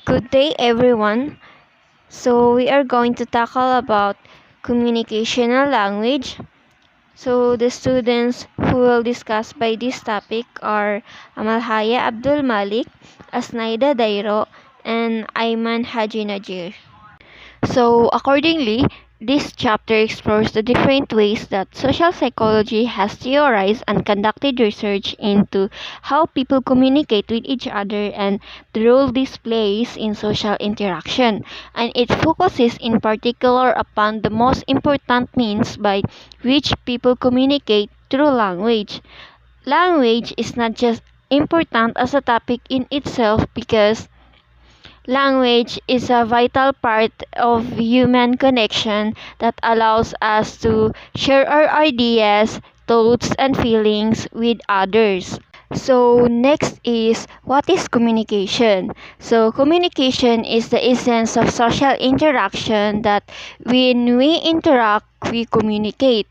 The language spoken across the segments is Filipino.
Good day everyone. So we are going to tackle about communicational language. So the students who will discuss by this topic are Amalhaya Abdulmalik, Asnaida Dero, and Ayman Haji Najir. So, accordingly, this chapter explores the different ways that social psychology has theorized and conducted research into how people communicate with each other and the role this plays in social interaction. And it focuses in particular upon the most important means by which people communicate through language. Language is not just important as a topic in itself because language is a vital part of human connection that allows us to share our ideas, thoughts, and feelings with others. So, next is what is communication? So, communication is the essence of social interaction that when we interact, we communicate.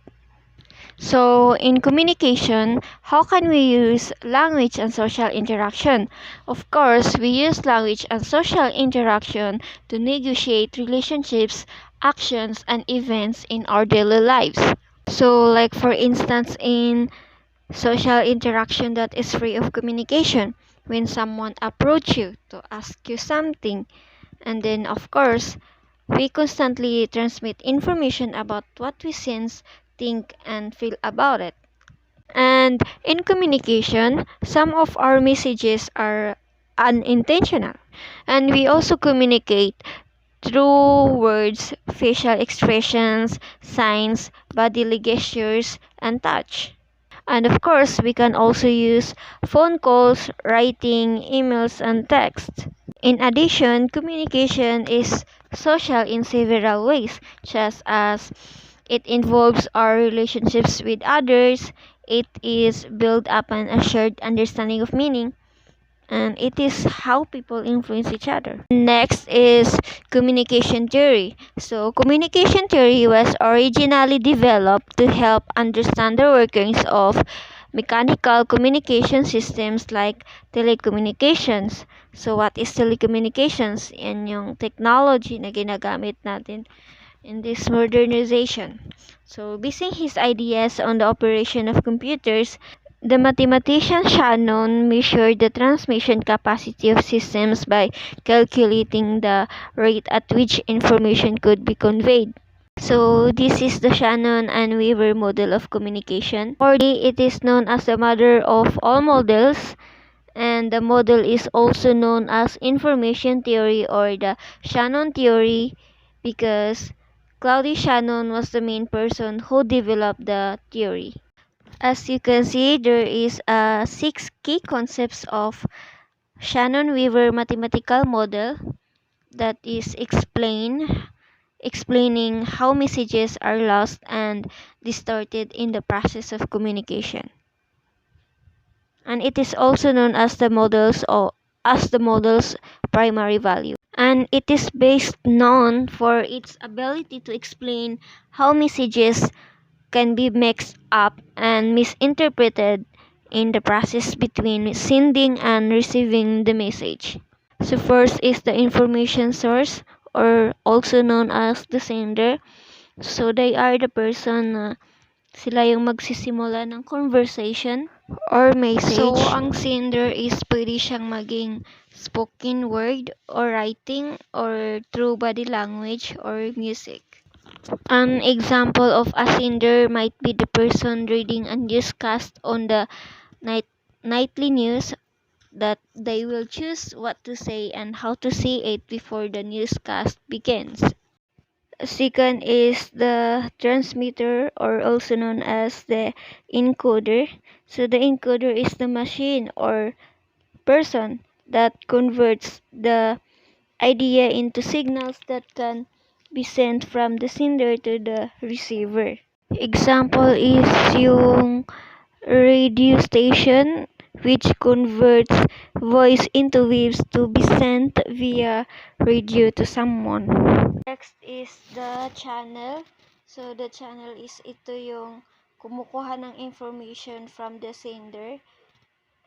So, in communication, how can we use language and social interaction? Of course, we use language and social interaction to negotiate relationships, actions, and events in our daily lives. So, like for instance, in social interaction that is free of communication, when someone approach you to ask you something, and then of course, we constantly transmit information about what we sense, think, and feel about it. And in communication, some of our messages are unintentional. And we also communicate through words, facial expressions, signs, bodily gestures, and touch. And of course, we can also use phone calls, writing, emails, and text. In addition, communication is social in several ways, just as it involves our relationships with others, it is built upon a shared understanding of meaning, and it is how people influence each other. Next is communication theory. So, communication theory was originally developed to help understand the workings of mechanical communication systems like telecommunications. So, what is telecommunications? Yan yung technology na ginagamit natin in this modernization. So, basing his ideas on the operation of computers, the mathematician Shannon measured the transmission capacity of systems by calculating the rate at which information could be conveyed. So, this is the Shannon and Weaver model of communication. Or it is known as the mother of all models, and the model is also known as information theory or the Shannon theory because Claudia Shannon was the main person who developed the theory. As you can see, there is six key concepts of Shannon-Weaver mathematical model that is explaining how messages are lost and distorted in the process of communication. And it is also known as the model's primary value. And it is based known for its ability to explain how messages can be mixed up and misinterpreted in the process between sending and receiving the message. So first is the information source or also known as the sender. So they are the person na sila yung magsisimula ng conversation or message. So ang sender is pwede siyang maging spoken word or writing or through body language or music. An example of a sender might be the person reading a newscast on the nightly news that they will choose what to say and how to say it before the newscast begins. Second is the transmitter or also known as the encoder. So the encoder is the machine or person that converts the idea into signals that can be sent from the sender to the receiver. Example is yung radio station which converts voice into waves to be sent via radio to someone. Next is the channel. So the channel is ito yung kumukuha ng information from the sender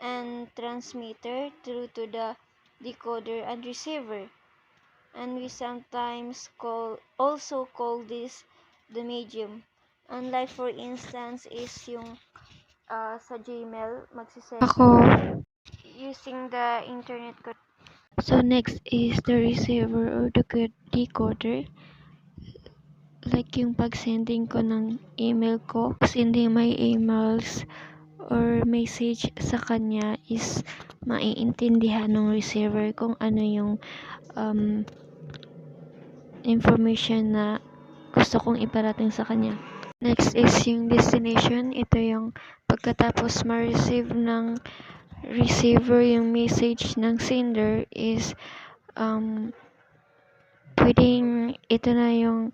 and transmitter through to the decoder, and receiver. And we sometimes also call this the medium. And like for instance is yung sa Gmail, magsisend ako using the internet ko. So next is the receiver or the decoder. Like yung pag-sending ko ng email ko, sending my emails or message sa kanya is maiintindihan ng receiver kung ano yung information na gusto kong iparating sa kanya. Next is yung destination. Ito yung pagkatapos ma-receive ng receiver yung message ng sender is pwedeng ito na yung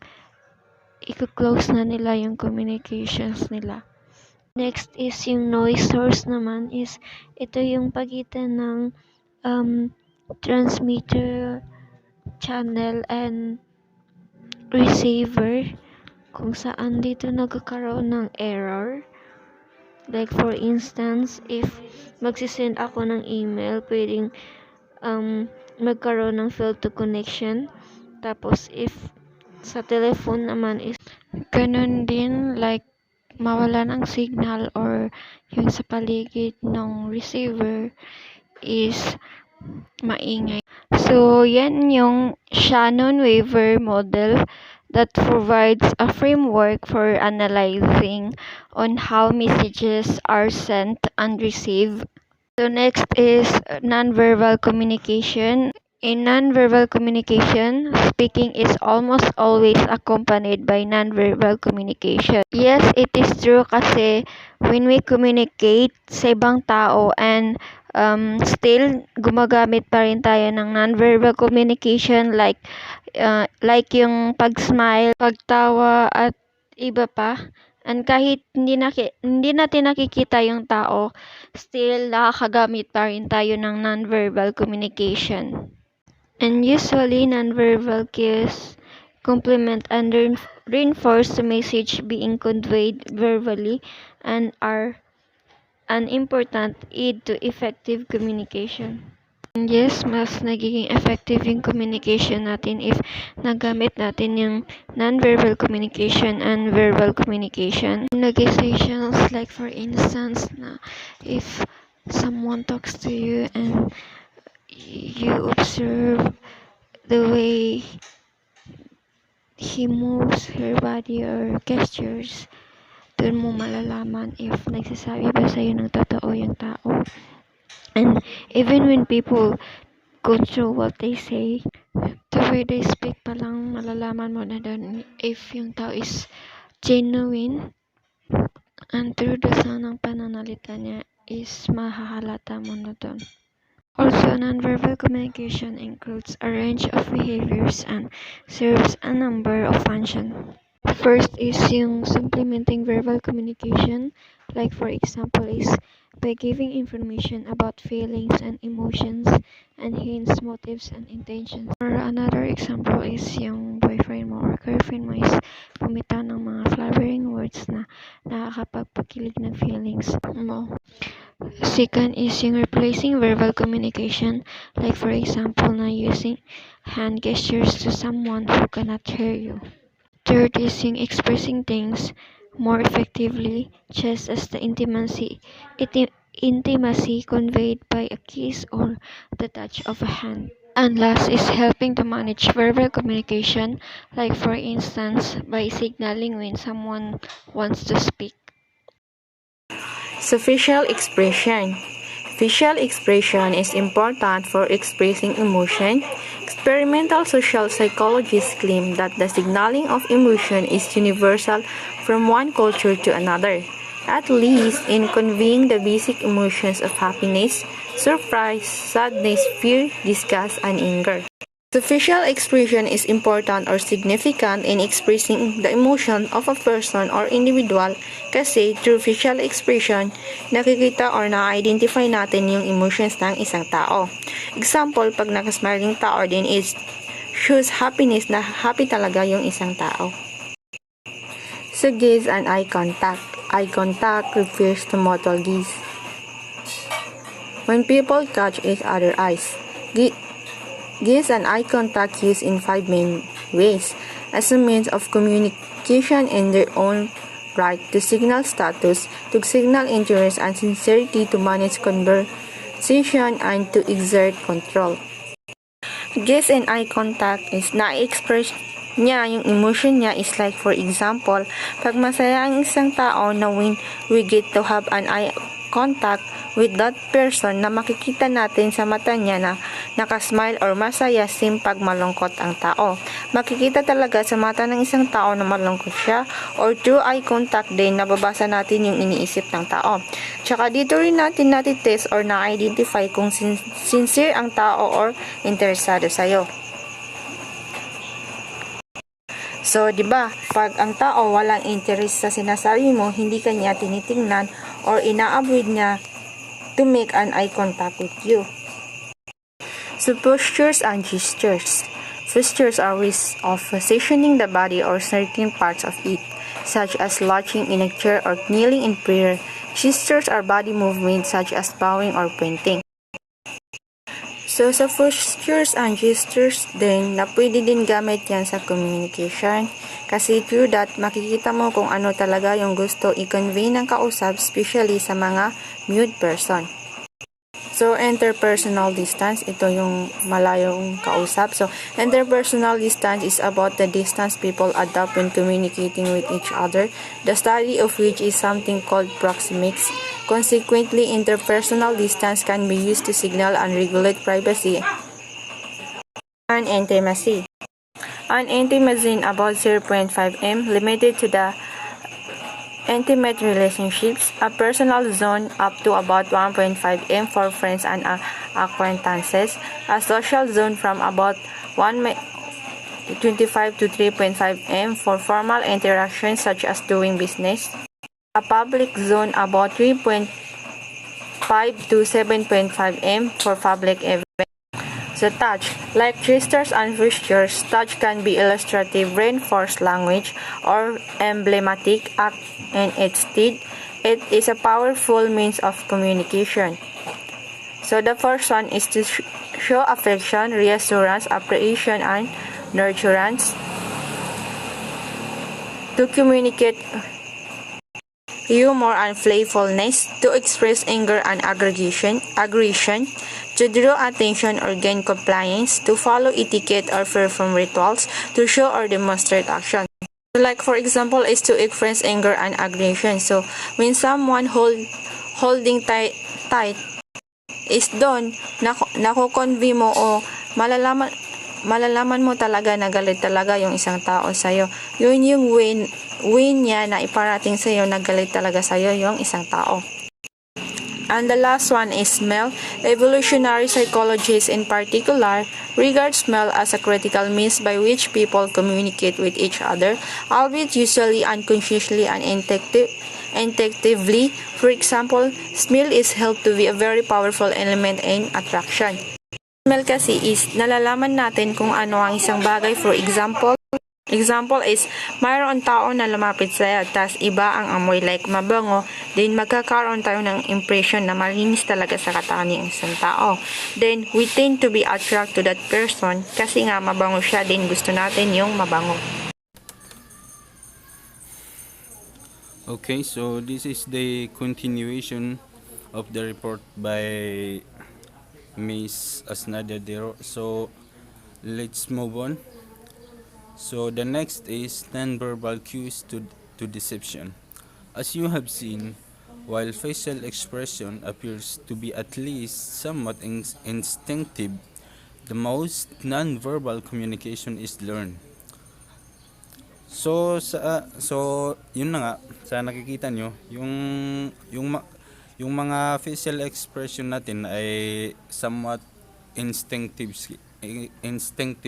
i-close na nila yung communications nila. Next is yung noise source naman is ito yung pagitan ng transmitter channel and receiver kung saan dito nagkakaroon ng error. Like for instance, if magsisend ako ng email, pwedeng magkaroon ng failed to connection. Tapos if sa telephone naman is ganun din, like mawala ng signal or yung sa paligid ng receiver is maingay. So, yan yung Shannon waiver model that provides a framework for analyzing on how messages are sent and received. So, next is nonverbal communication. In nonverbal communication, speaking is almost always accompanied by nonverbal communication. Yes, it is true kasi when we communicate sa ibang tao and still gumagamit pa rin tayo ng nonverbal communication like yung pag-smile, pagtawa at iba pa. And kahit hindi natin nakikita yung tao, still nakakagamit pa rin tayo ng nonverbal communication. And usually, nonverbal cues complement and reinforce the message being conveyed verbally and are an important aid to effective communication. And yes, mas nagiging effective yung communication natin if nagamit natin yung nonverbal communication and verbal communication. Negotiations, like for instance, na if someone talks to you and you observe the way he moves her body or gestures, doon mo malalaman if nagsasabi ba sa'yo ng totoo yung tao. And even when people control what they say, the way they speak pa lang, malalaman mo na doon if yung tao is genuine and through the sound ng pananalita niya is mahahalata mo na doon. Also, nonverbal communication includes a range of behaviors and serves a number of functions. First is yung supplementing verbal communication, like for example is by giving information about feelings and emotions and hints, motives, and intentions. Or another example is yung boyfriend mo or girlfriend mo is bumitaw ng mga flowering words na nakakapagpakilig ng feelings mo. Second is yung replacing verbal communication, like for example na using hand gestures to someone who cannot hear you. Third is yung expressing things more effectively, just as the intimacy conveyed by a kiss or the touch of a hand. And last is helping to manage verbal communication, like for instance by signaling when someone wants to speak. So facial expression. Facial expression is important for expressing emotion. Experimental social psychologists claim that the signaling of emotion is universal from one culture to another, at least in conveying the basic emotions of happiness, surprise, sadness, fear, disgust, and anger. The facial expression is important or significant in expressing the emotion of a person or individual kasi through facial expression, nakikita or na-identify natin yung emotions ng isang tao. Example, pag nakasmiling tao din is shows happiness na happy talaga yung isang tao. So gaze and eye contact. Eye contact refers to mutual gaze. When people catch each other's eyes. Gi- Gaze and eye contact used in 5 main ways as a means of communication in their own right, to signal status, to signal interest and sincerity, to manage conversation, and to exert control. Gaze and eye contact is na-express niya yung emotion niya is like, for example, pag masaya ang isang tao na when we get to have an eye contact with that person, na makikita natin sa mata niya na nakasmile or masaya, same pag malungkot ang tao. Makikita talaga sa mata ng isang tao na malungkot siya, or through eye contact din nababasa natin yung iniisip ng tao. Tsaka dito rin natin natitest or na-identify kung sincere ang tao or interesado sa'yo. So, 'di ba, pag ang tao walang interest sa sinasabi mo, hindi kanya tinitingnan or ina-avoid niya to make an eye contact with you. So, postures and gestures. Postures are ways of positioning the body or certain parts of it, such as slouching in a chair or kneeling in prayer. Gestures are body movements such as bowing or pointing. So, sa postures and gestures din, na pwede din gamit yan sa communication. Kasi through that, makikita mo kung ano talaga yung gusto i-convey ng kausap, especially sa mga mute person. So, interpersonal distance, ito yung malayong kausap. So, interpersonal distance is about the distance people adopt when communicating with each other, the study of which is something called proxemics. Consequently, interpersonal distance can be used to signal and regulate privacy and intimacy. An intimacy in about 0.5 m, limited to the intimate relationships, a personal zone up to about 1.5 m for friends and acquaintances, a social zone from about 1.25 to 3.5 m for formal interactions such as doing business, a public zone about 3.5 to 7.5 m for public events. So touch, like gestures and gestures, touch can be illustrative, reinforced language, or emblematic act in its stead. It is a powerful means of communication. So the first one is to show affection, reassurance, appreciation, and nurturance. To communicate humor and playfulness, to express anger and aggression, to draw attention or gain compliance, to follow etiquette or perform rituals, to show or demonstrate action. Like for example is to express anger and aggression. So when someone holding tight is done, nako-convey mo o malalaman mo talaga na galit talaga yung isang tao sa'yo. Yun yung win niya na iparating sa'yo na galit talaga sa'yo yung isang tao. And the last one is smell. Evolutionary psychologists in particular regard smell as a critical means by which people communicate with each other, albeit usually unconsciously and intuitively. For example, smell is held to be a very powerful element in attraction. Smell kasi is nalalaman natin kung ano ang isang bagay. For example is mayroon tao na lumapit sa'yo tas iba ang amoy like mabango, then magkakaroon tayo ng impression na malinis talaga sa katawan ng isang tao. Then we tend to be attracted to that person kasi nga mabango siya, then gusto natin yung mabango. Okay, so this is the continuation of the report by Miss Dero. So let's move on. So the next is nonverbal cues to deception. As you have seen, while facial expression appears to be at least somewhat instinctive, the most nonverbal communication is learned. So yun na nga, sa nakikita nyo, yung mga facial expression natin ay somewhat instinctive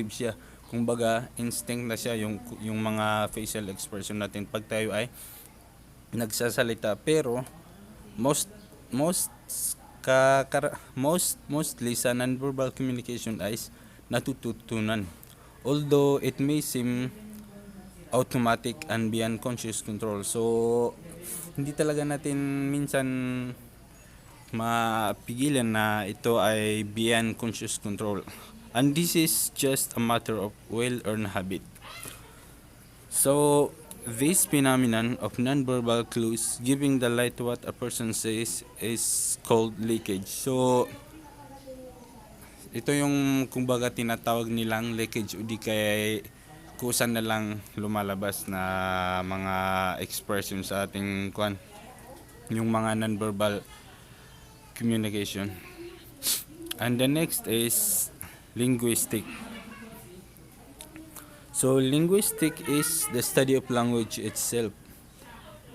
siya. Kumbaga, instinct na siya yung mga facial expression natin pag tayo ay nagsasalita. Pero mostly sa nonverbal communication ay natututunan. Although it may seem automatic and beyond conscious control. So hindi talaga natin minsan mapigilan na ito ay beyond conscious control. And this is just a matter of well-earned habit. So, this phenomenon of nonverbal clues giving the light to what a person says is called leakage. So, ito yung kumbaga tinatawag nilang leakage o di kaya kusan na lang lumalabas na mga expression sa ating yung mga nonverbal communication. And the next is linguistic. So linguistic is the study of language itself.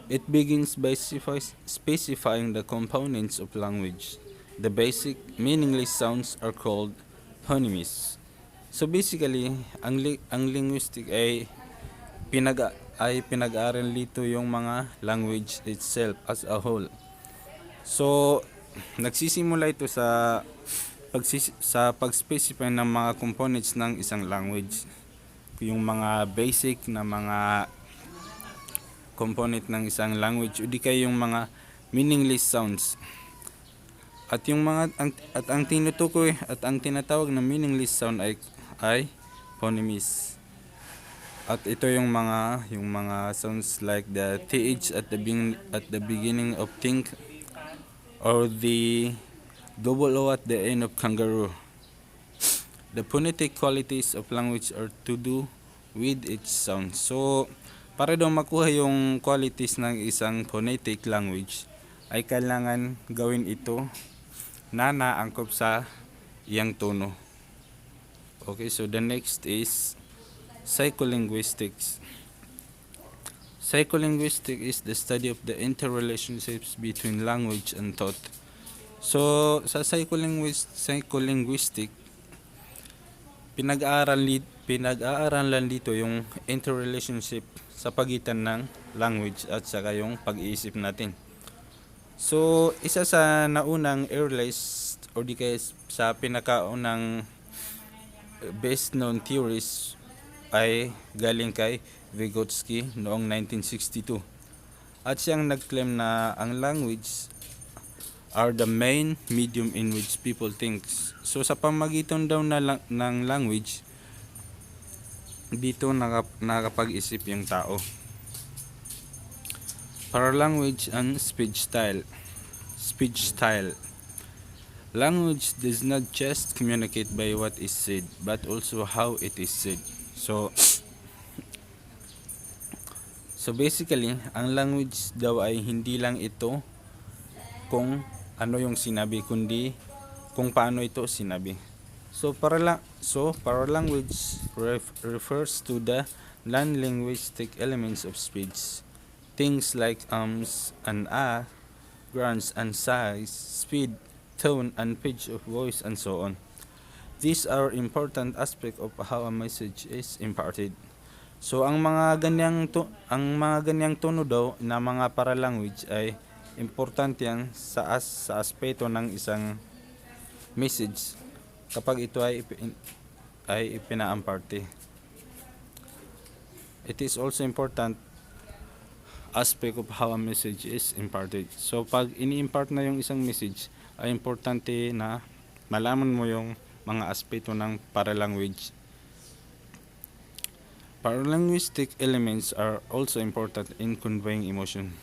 It begins by specifying the components of language. The basic meaningless sounds are called phonemes. So basically, ang linguistic ay pinag-aaral dito yung mga language itself as a whole. So nagsisimula ito sa pag-specify ng mga components ng isang language. Yung mga basic na mga component ng isang language o di kaya yung mga meaningless sounds. At ang tinutukoy at ang tinatawag na meaningless sound ay phonemes. At ito yung mga sounds like the th at the beginning of think or the double o at the end of kangaroo. The phonetic qualities of language are to do with its sound. So, para daw makuha yung qualities ng isang phonetic language, ay kailangan gawin ito na naangkop sa iyang tono. Okay, so the next is Psycholinguistics. Psycholinguistics is the study of the interrelationships between language and thought. So, sa psycholinguistic, pinag-aaralan dito yung interrelationship sa pagitan ng language at saka yung pag-iisip natin. So, isa sa naunang earliest o di kaya sa pinakaunang best known theories ay galing kay Vygotsky noong 1962. At siyang nag-claim na ang language are the main medium in which people think. So sa pamagitan daw ng language, dito nakapag-isip yung tao. Paralanguage and speech style. Language does not just communicate by what is said, but also how it is said. So basically, ang language daw ay hindi lang ito kung ano yung sinabi, kundi kung paano ito sinabi. So paralanguage refers to the non-linguistic elements of speech. Things like ums and grunts and sighs, speed, tone, and pitch of voice, and so on. These are important aspects of how a message is imparted. So ang mga ganyang tono daw na mga paralanguage ay importante yan sa aspeto ng isang message kapag ito ay ipinaamparte. It is also important aspect of how a message is imparted. So pag ini-impart na yung isang message, ay importante na malaman mo yung mga aspeto ng paralanguage. Paralinguistic elements are also important in conveying emotion.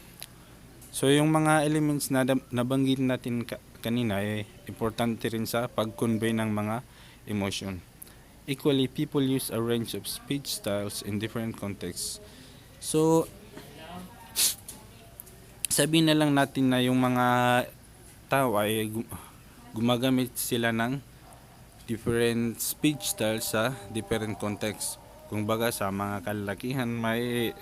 So yung mga elements na nabanggit natin kanina ay importante rin sa pag-convey ng mga emotion. Equally, people use a range of speech styles in different contexts. So sabihin na lang natin na yung mga tao ay gumagamit sila ng different speech styles sa different contexts. Kung baga sa mga kalalakihan may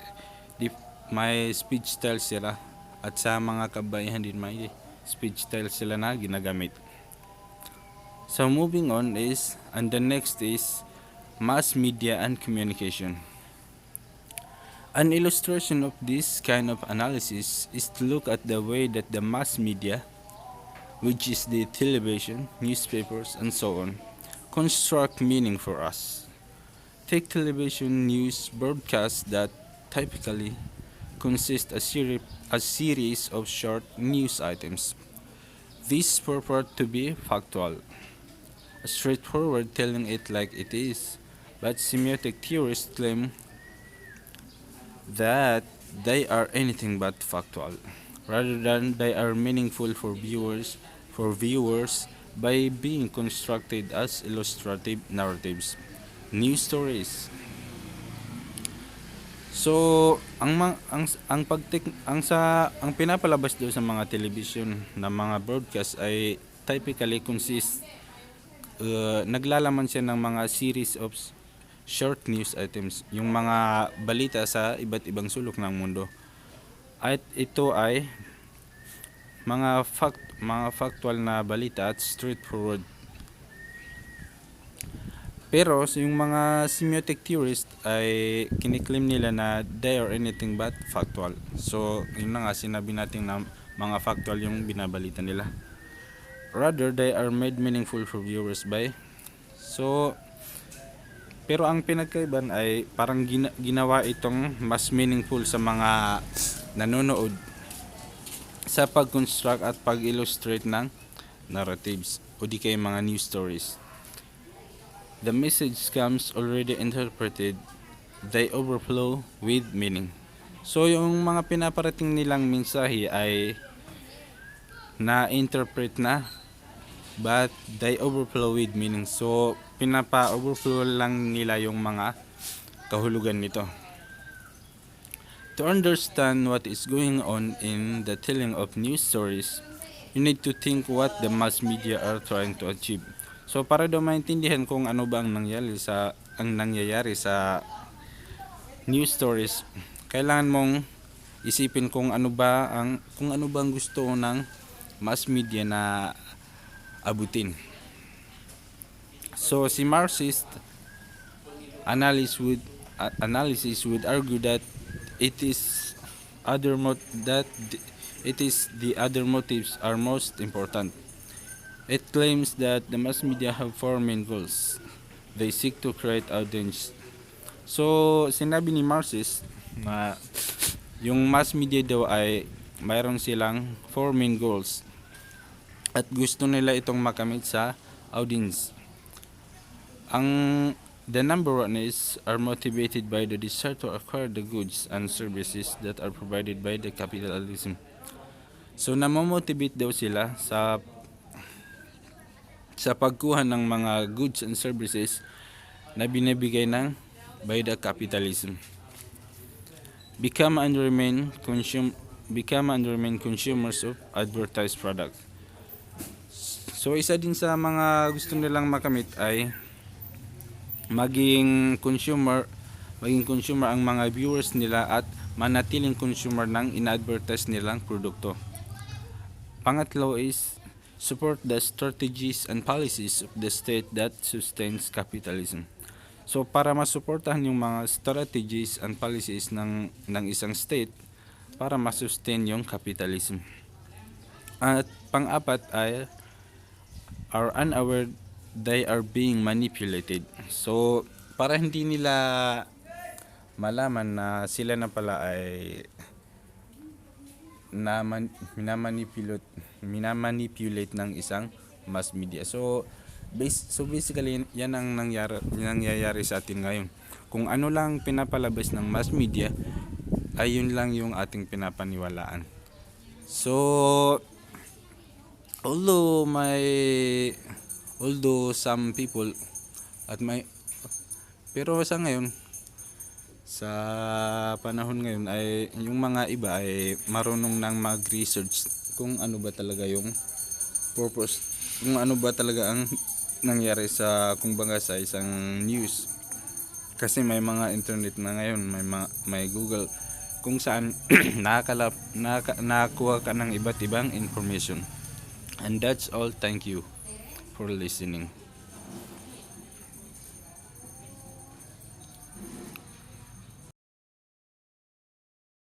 speech style sila at sa mga kabaihan din may speech style sila na ginagamit. So moving on and the next is mass media and communication. An illustration of this kind of analysis is to look at the way that the mass media, which is the television, newspapers, and so on, construct meaning for us. Take television news broadcasts that typically consist a series of short news items. This purport to be factual, straightforward, telling it like it is. But semiotic theorists claim that they are anything but factual, rather than they are meaningful for viewers by being constructed as illustrative narratives, news stories. So, ang pinapalabas do sa mga television na mga broadcast ay typically naglalaman siya ng mga series of short news items, yung mga balita sa iba't ibang sulok ng mundo. At ito ay mga factual na balita at straightforward. Pero yung mga semiotic theorists ay kiniklaim nila na they are anything but factual. So, yun na nga sinabi natin na mga factual yung binabalita nila. Rather, they are made meaningful for viewers by. So, pero ang pinagkaiban ay parang ginawa itong mas meaningful sa mga nanonood sa pag-construct at pag-illustrate ng narratives o di kaya mga news stories. The message comes already interpreted, they overflow with meaning. So yung mga pinaparating nilang mensahe ay na-interpret na, but they overflow with meaning. So pinapa-overflow lang nila yung mga kahulugan nito. To understand what is going on in the telling of news stories, you need to think what the mass media are trying to achieve. So para daw maintindihan kung ano ba ang nangyayari sa news stories, kailangan mong isipin kung ano ba ang gusto ng mass media na abutin. So si Marxist analysis would argue that it is the other motives are most important. It claims that the mass media have four main goals. They seek to create audience. So, sinabi ni Marxist na yung mass media daw ay mayroon silang four main goals at gusto nila itong makamit sa audience. The number one are motivated by the desire to acquire the goods and services that are provided by the capitalism. So, namomotivate daw sila sa pagkuha ng mga goods and services na binibigay by the capitalism. Become and remain consumers of advertised product. So isa din sa mga gusto nilang makamit ay maging consumer ang mga viewers nila at manatiling consumer ng ina-advertise nilang produkto. Pangatlo is support the strategies and policies of the state that sustains capitalism. So para masuportahan yung mga strategies and policies ng isang state para masustain yung capitalism. At pang-apat ay are unaware they are being manipulated. So para hindi nila malaman na sila na pala ay minamanipulate ng isang mass media. So basically yan ang nangyayari sa atin ngayon. Kung ano lang pinapalabas ng mass media ay yun lang yung ating pinapaniwalaan. So although some people pero sa ngayon sa panahon ngayon ay yung mga iba ay marunong nang mag-research kung ano ba talaga yung purpose, kung ano ba talaga ang nangyari sa sa isang news. Kasi may mga internet na ngayon, may Google kung saan nakakuha ka ng iba't ibang information. And that's all. Thank you for listening.